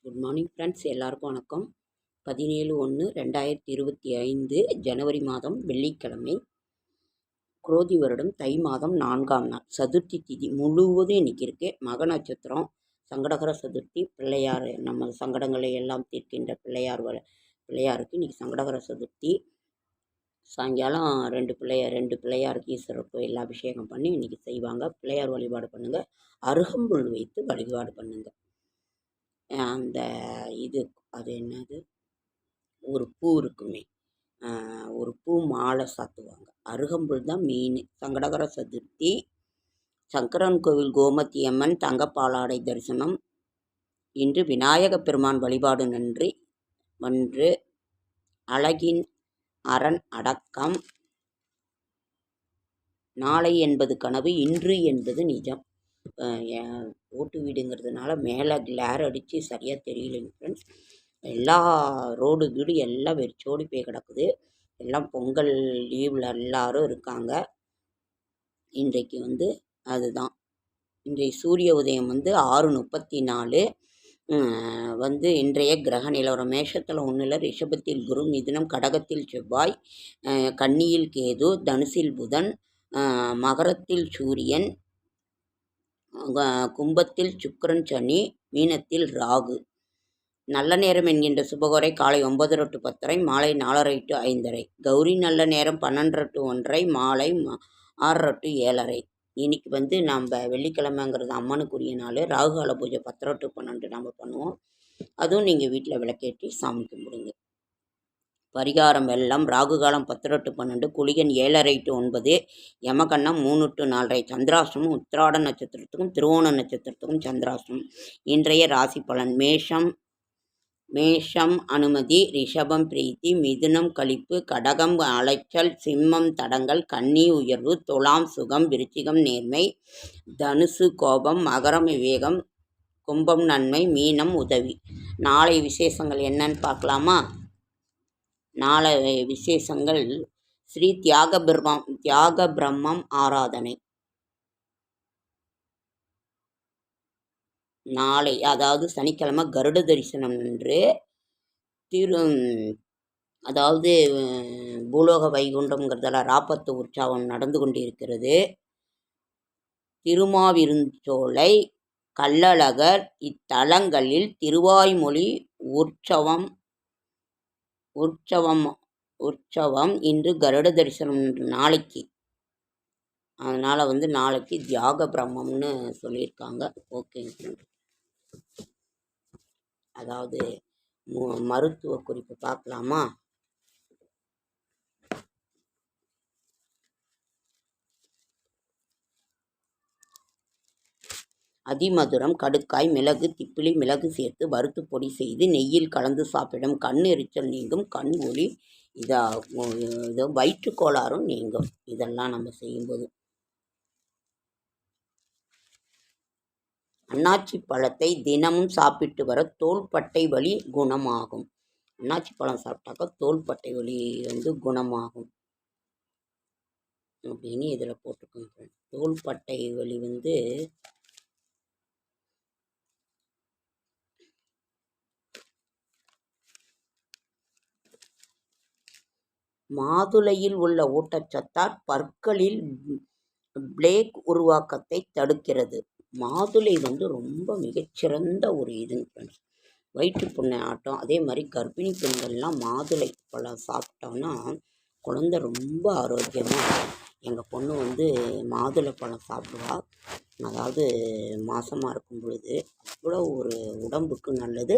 Good morning friends, எல்லாருக்கும் வணக்கம். 17/1/2025 ஜனவரி மாதம் வெள்ளிக்கிழமை, குரோதி வருடம் தை மாதம் 4ஆம் நாள், சதுர்த்தி திதி முழுவதும் இன்னைக்கு இருக்கு. மக நட்சத்திரம், சங்கடகர சதுர்த்தி, பிள்ளையார் நம்ம சங்கடங்களை எல்லாம் தீர்க்கின்ற பிள்ளையாருக்கு இன்னைக்கு சங்கடகர சதுர்த்தி. சாயங்காலம் ரெண்டு பிள்ளையாருக்கு ஈஸ்வரர் கோயில் அபிஷேகம் பண்ணி இன்னைக்கு செய்வாங்க. பிள்ளையார் வழிபாடு பண்ணுங்க, அருகம்புல் வைத்து வழிபாடு பண்ணுங்க. அந்த இது அது என்னது, ஒரு பூ இருக்குமே, ஒரு பூ மாலை சாத்துவாங்க. அருகம்புல் தான் மெயின். சங்கடகர சதுர்த்தி, சங்கரன் கோவில் கோமதி அம்மன் தங்கப்பாலாடை தரிசனம். இன்று விநாயக பெருமான் வழிபாடு நன்று அழகின் அரண் அடக்கம். நாளை என்பது கனவு, இன்று என்பது நிஜம். ஓட்டு வீடுங்கிறதுனால மேலே கிளார் அடித்து சரியாக தெரியலைங்க ஃப்ரெண்ட்ஸ். எல்லா ரோடு வீடு எல்லாம் வெறிச்சோடி போய் கிடக்குது. எல்லாம் பொங்கல் லீவில் எல்லாரும் இருக்காங்க. இன்றைக்கு அதுதான். இன்றைய சூரிய உதயம் 6:34. இன்றைய கிரக நிலவரம் மேஷத்தில் 1, ரிஷபத்தில் குரு, மிதுனம் கடகத்தில் செவ்வாய், கன்னியில் கேது, தனுசில் புதன், மகரத்தில் சூரியன், கும்பத்தில் சுக்கிரன் சனி, மீனத்தில் ராகு. நல்ல நேரம் என்கின்ற சுபகோரை காலை 9 to 10:30, மாலை 4:30 to 5:30. கௌரி நல்ல நேரம் 12 to 1:30, மாலை 6:30 to 7:30. இன்னைக்கு நம்ம வெள்ளிக்கிழமைங்கிறது அம்மனுக்குரிய நாள். ராகுகால பூஜை 10 to 12 நம்ம பண்ணுவோம். அதுவும் நீங்கள் வீட்டில் விளக்கேற்றி சாமி கும்பிடுங்க. பரிகாரம் வெள்ளம். ராகுகாலம் 10 to 12, குளிகன் 7:30 to 9, யமகண்டம் 3 to 4:30. சந்திராஷ்டமம் உத்திராட நட்சத்திரத்துக்கும் திருவோண நட்சத்திரத்துக்கும் சந்திராஷ்டமம். இன்றைய ராசி பலன். மேஷம் அனுமதி, ரிஷபம் பிரீத்தி, மிதுனம் களிப்பு, கடகம் அலைச்சல், சிம்மம் தடங்கள், கன்னி உயர்வு, துலாம் சுகம், விருச்சிகம் நேர்மை, தனுசு கோபம், மகரம் விவேகம், கும்பம் நன்மை, மீனம் உதவி. நாளை விசேஷங்கள் என்னன்னு பார்க்கலாமா? நாளை விசேஷங்கள்: ஸ்ரீ தியாக பிரம்மம் ஆராதனை. நாளை அதாவது சனிக்கிழமை கருட தரிசனம் என்று அதாவது பூலோக வைகுண்டம்ங்கிறதால ராப்பத்து உற்சவம் நடந்து கொண்டிருக்கிறது. திருமாவிருஞ்சோலை, கள்ளழகர் இத்தலங்களில் திருவாய்மொழி உற்சவம் இன்று கருட தரிசனம் நாளைக்கு. அதனால் நாளைக்கு தியாக பிரம்மம்னு சொல்லியிருக்காங்க. ஓகேங்க. அதாவது மருத்துவ குறிப்பு பார்க்கலாமா? அதிமதுரம் கடுக்காய், மிளகு, திப்பிலி, மிளகு சேர்த்து வறுத்து பொடி செய்து நெய்யில் கலந்து சாப்பிடும். கண் எரிச்சல் நீங்கும், கண் ஒளி இதை வயிற்றுக்கோளாறும் நீங்கும். இதெல்லாம் நம்ம செய்யும்போது. அன்னாச்சி பழத்தை தினமும் சாப்பிட்டு வர தோள்பட்டை வலி குணமாகும். அன்னாச்சி பழம் சாப்பிட்டாக்கா தோள்பட்டை வலி குணமாகும் அப்படின்னு இதில் போட்டுக்கோங்க. தோள்பட்டை வலி மாதுளையில் உள்ள ஊட்டச்சத்தால் பற்களில் பிளேக் உருவாக்கத்தை தடுக்கிறது. மாதுளை ரொம்ப மிகச்சிறந்த ஒரு இதுங்க ஃப்ரெண்ட்ஸ். வயிற்றுப்புண்ணை ஆட்டம். அதே மாதிரி கர்ப்பிணி பெண்கள்லாம் மாதுளை பழம் சாப்பிட்டோன்னா குழந்தை ரொம்ப ஆரோக்கியமாக. எங்கள் பொண்ணு மாதுளை பழம் சாப்பிடுவா. அதாவது மாசமாக இருக்கும் பொழுது அவ்வளோ ஒரு உடம்புக்கு நல்லது,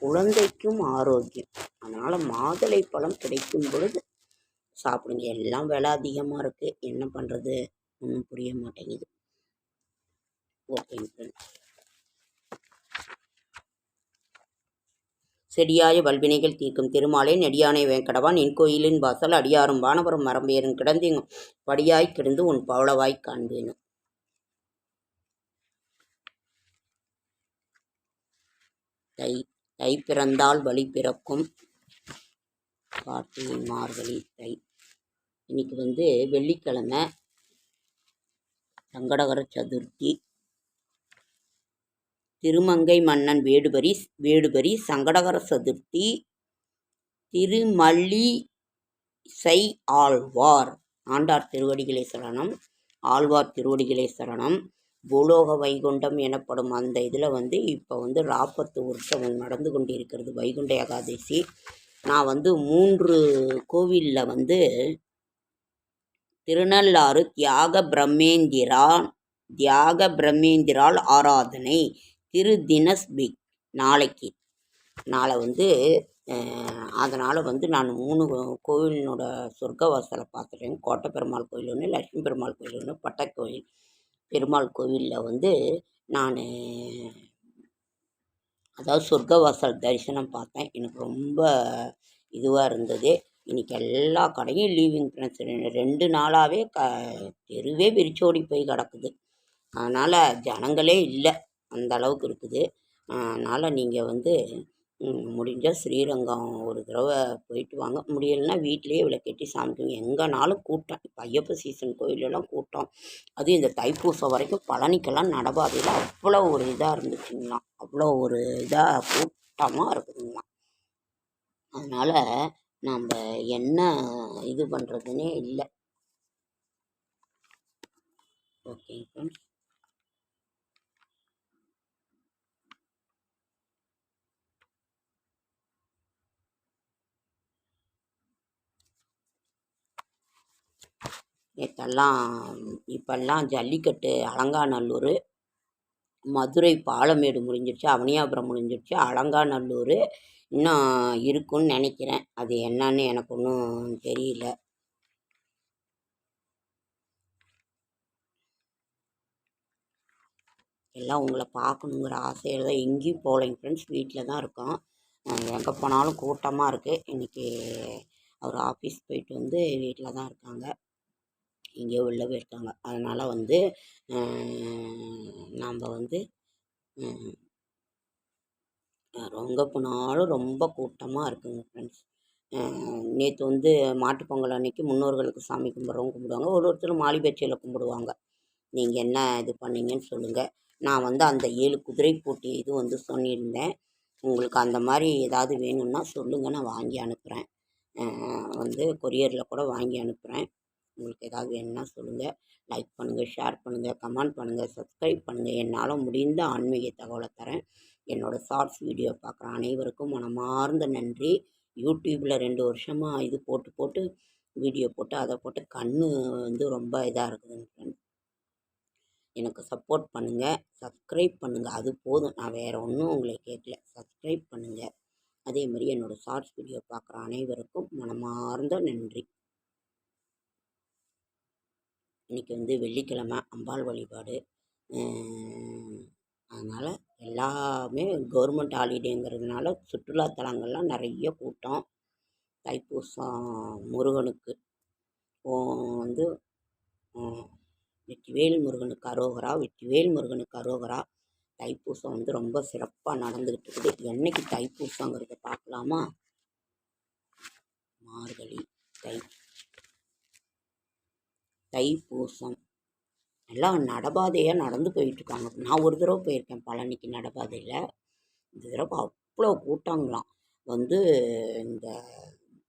குழந்தைக்கும் ஆரோக்கியம். அதனால் மாதுளை பழம் கிடைக்கும் பொழுது சாப்பிடுங்க. எல்லாம் விலை அதிகமாக இருக்குது, என்ன பண்ணுறது ஒன்றும் புரிய மாட்டேங்குது. ஓகேங்க. செடியாய வல்வினைகள் தீர்க்கும் திருமாலை நெடியானை வேங்கடவான் என் கோயிலின் வாசல் அடியாரும் வானவரும் மரம்பேரும் கிடந்தேங்கும் படியாய் கிடந்து உன் பவளவாய் காண்பேனும். தை பிறந்தால் வழி பிறக்கும். கார்த்திகை மார்கழி தை. இன்னைக்கு வெள்ளிக்கிழமை, சங்கடகர சதுர்த்தி. திருமங்கை மன்னன் வேடுபரி சங்கடகர சதுர்த்தி திருமழிசை ஆழ்வார் ஆண்டார் திருவடிகளே சரணம். ஆழ்வார் திருவடிகளே சரணம். பூலோக வைகுண்டம் எனப்படும் அந்த இதில் இப்போ ராப்பத்து உற்சவம் நடந்து கொண்டிருக்கிறது. வைகுண்ட ஏகாதசி. நான் 3 கோவிலில் திருநள்ளாறு தியாக பிரம்மேந்திரால் ஆராதனை தினஸ்பிக் நாளை அதனால் நான் 3 கோவிலினோட சொர்க்கவாசலை பார்த்துட்டேன். கோட்டை பெருமாள் கோயில் ஒன்று, லட்சுமி பெருமாள் கோயில் ஒன்று, பட்டைக்கோயில் பெருமாள் கோவிலில் நான் அதாவது சொர்க்கவாசல் தரிசனம் பார்த்தேன். எனக்கு ரொம்ப இதுவாக இருந்தது. இன்றைக்கி எல்லா கடையும் லீவிங் ஃப்ரெண்ட்ஸ். 2 நாளாகவே தெருவே விரிச்சோடி போய் கிடக்குது. அதனால் ஜனங்களே இல்லை, அந்த அளவுக்கு இருக்குது. அதனால் நீங்கள் முடிஞ்சால் ஸ்ரீரங்கம் ஒரு தடவை போயிட்டு வாங்க. முடியலைன்னா வீட்டிலேயே விளக்கேற்றி சாமிக்குங்க. எங்கேனாலும் கூட்டம். இப்போ ஐயப்ப சீசன் கோயிலெல்லாம் கூட்டம். அதுவும் இந்த தைப்பூசம் வரைக்கும் பழனிக்கெல்லாம் நடபாதையில் அவ்வளோ ஒரு இதாக இருந்துச்சுங்களாம். அவ்வளோ ஒரு இதாக கூட்டமாக இருக்குதுங்களாம். அதனால் நம்ம என்ன இது பண்ணுறதுனே இல்லை. Okay friends. இப்போல்லாம் ஜல்லிக்கட்டு அலங்காநல்லூர், மதுரை பாலமேடு முடிஞ்சிடுச்சு, அவனியாபுரம் முடிஞ்சிடுச்சு. அலங்காநல்லூர் இன்னும் இருக்குன்னு நினைக்கிறேன். அது என்னன்னு எனக்கு ஒன்றும் தெரியல. எல்லாம் உங்களை பார்க்கணுங்கிற ஆசையில் தான் எங்கேயும் போகலைங்க ஃப்ரெண்ட்ஸ். வீட்டில் தான் இருக்கோம். எங்கே போனாலும் கூட்டமாக இருக்குது. இன்றைக்கி அவர் ஆஃபீஸ் போயிட்டு வீட்டில் தான் இருக்காங்க. எங்கேயோ வெளில போயிருக்காங்க. அதனால் நாம் எங்கே போனாலும் ரொம்ப கூட்டமாக இருக்குங்க ஃப்ரெண்ட்ஸ். நேற்று மாட்டுப்பொங்கல் அன்னைக்கு முன்னோர்களுக்கு சாமி கும்பிட்றவங்க கும்பிடுவாங்க. ஒருத்தர் மாலிபட்சியில் கும்பிடுவாங்க. நீங்கள் என்ன இது பண்ணீங்கன்னு சொல்லுங்கள். நான் அந்த 7 குதிரை போட்டி இது சொல்லியிருந்தேன். உங்களுக்கு அந்த மாதிரி ஏதாவது வேணும்னா சொல்லுங்கள், நான் வாங்கி அனுப்புகிறேன். கொரியரில் கூட வாங்கி அனுப்புகிறேன். உங்களுக்கு ஏதாவது வேணும்னா சொல்லுங்கள். லைக் பண்ணுங்கள், ஷேர் பண்ணுங்கள், கமெண்ட் பண்ணுங்கள், சப்ஸ்கிரைப் பண்ணுங்கள். என்னால் முடிந்த ஆன்மீக தகவலை தரேன். என்னோடய ஷார்ட்ஸ் வீடியோ பார்க்குற அனைவருக்கும் மனமார்ந்த நன்றி. யூடியூப்பில் 2 வருஷமாக இது போட்டு வீடியோ போட்டு அதை போட்டு கண் ரொம்ப இதாக இருக்குதுங்க ஃப்ரெண்ட்ஸ். எனக்கு சப்போர்ட் பண்ணுங்கள், சப்ஸ்கிரைப் பண்ணுங்கள். அது போதும். நான் வேறு ஒன்றும் உங்களை கேட்கல. சப்ஸ்கிரைப் பண்ணுங்கள். அதே மாதிரி என்னோடய ஷார்ட்ஸ் வீடியோ பார்க்குற அனைவருக்கும் மனமார்ந்த நன்றி. இன்றைக்கி வெள்ளிக்கிழமை அம்பாள் வழிபாடு. அதனால் எல்லாமே கவர்மெண்ட் ஹாலிடேங்கிறதுனால சுற்றுலாத்தலங்கள்லாம் நிறைய கூட்டம். தைப்பூசம் முருகனுக்கு வெற்றிவேல் முருகனுக்கு அரோகரா, வெற்றிவேல் முருகனுக்கு அரோகரா. தைப்பூசம் ரொம்ப சிறப்பாக நடந்துக்கிட்டு இருக்குது. என்றைக்கு தைப்பூசங்கிறத பார்க்கலாமா? மார்கழி தைப்பூசம் எல்லாம் நடபாதையாக நடந்து போயிட்டுருக்காங்க. நான் ஒரு தடவை போயிருக்கேன் பழனிக்கு நடபாதையில். இந்த தடவை அவ்வளோ கூட்டங்களாம். இந்த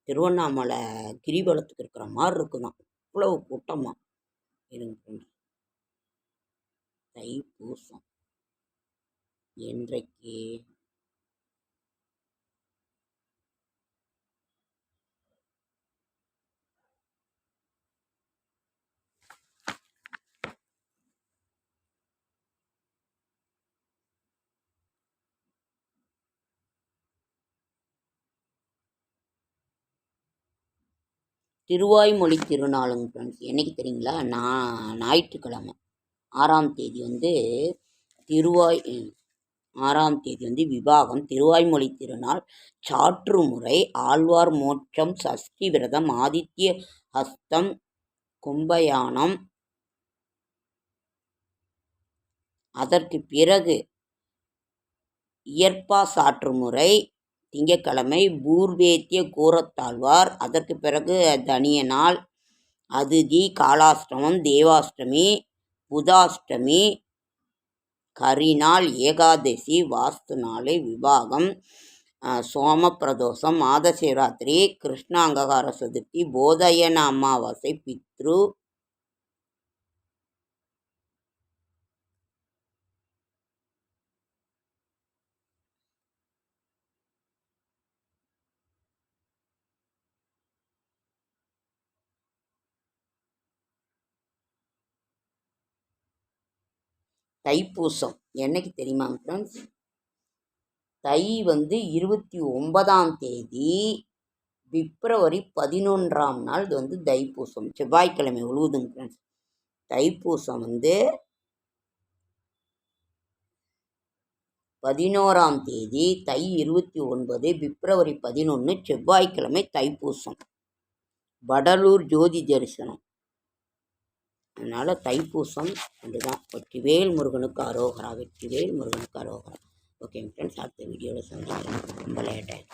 திருவண்ணாமலை கிரிவலத்துக்கு இருக்கிற மாதிரி இருக்குதான், அவ்வளோ கூட்டமாக இருங்க. தைப்பூசம் என்றைக்கு? திருவாய்மொழி திருநாளுங்க ஃப்ரெண்ட்ஸ். என்றைக்கு தெரியுங்களா? ஞாயிற்றுக்கிழமை 6ஆம் தேதி 6ஆம் தேதி விவாகம், திருவாய்மொழி திருநாள், சாற்றுமுறை, ஆழ்வார் மோட்சம், சஷ்டி விரதம், ஆதித்ய ஹஸ்தம், கும்பயானம். அதற்கு பிறகு இயற்பா சாற்றுமுறை திங்கட்கிழமை, பூர்வேத்திய கூரத்தாழ்வார். அதற்கு பிறகு தனிய நாள், அதிதி, காலாஷ்டமம், தேவாஷ்டமி, புதாஷ்டமி, கரிநாள் ஏகாதசி, வாஸ்து நாள், விவாகம், சோமப்பிரதோஷம், மாத சிவராத்திரி, கிருஷ்ண அங்ககார சதுர்த்தி, போதயன அமாவாசை, பித்ரு, தைப்பூசம் என்னைக்கு தெரியுமாங்க ஃப்ரெண்ட்ஸ்? தை 29ஆம் தேதி பிப்ரவரி 11ஆம் நாள் இது தைப்பூசம், செவ்வாய்க்கிழமை உழுவுதுங்க ஃப்ரெண்ட்ஸ். தைப்பூசம் 11ஆம் தேதி, தை 29, பிப்ரவரி 11, செவ்வாய்க்கிழமை தைப்பூசம். வடலூர் ஜோதி தரிசனம். அதனால் தைப்பூசம் அதுதான். வெற்றிவேல் முருகனுக்கு அரோகரா, வெற்றிவேல் முருகனுக்கு அரோகரா. ஓகேங்க ஃப்ரெண்ட்ஸ், அடுத்த வீடியோவில் சந்திக்கிறேன். ரொம்ப லேட்டாக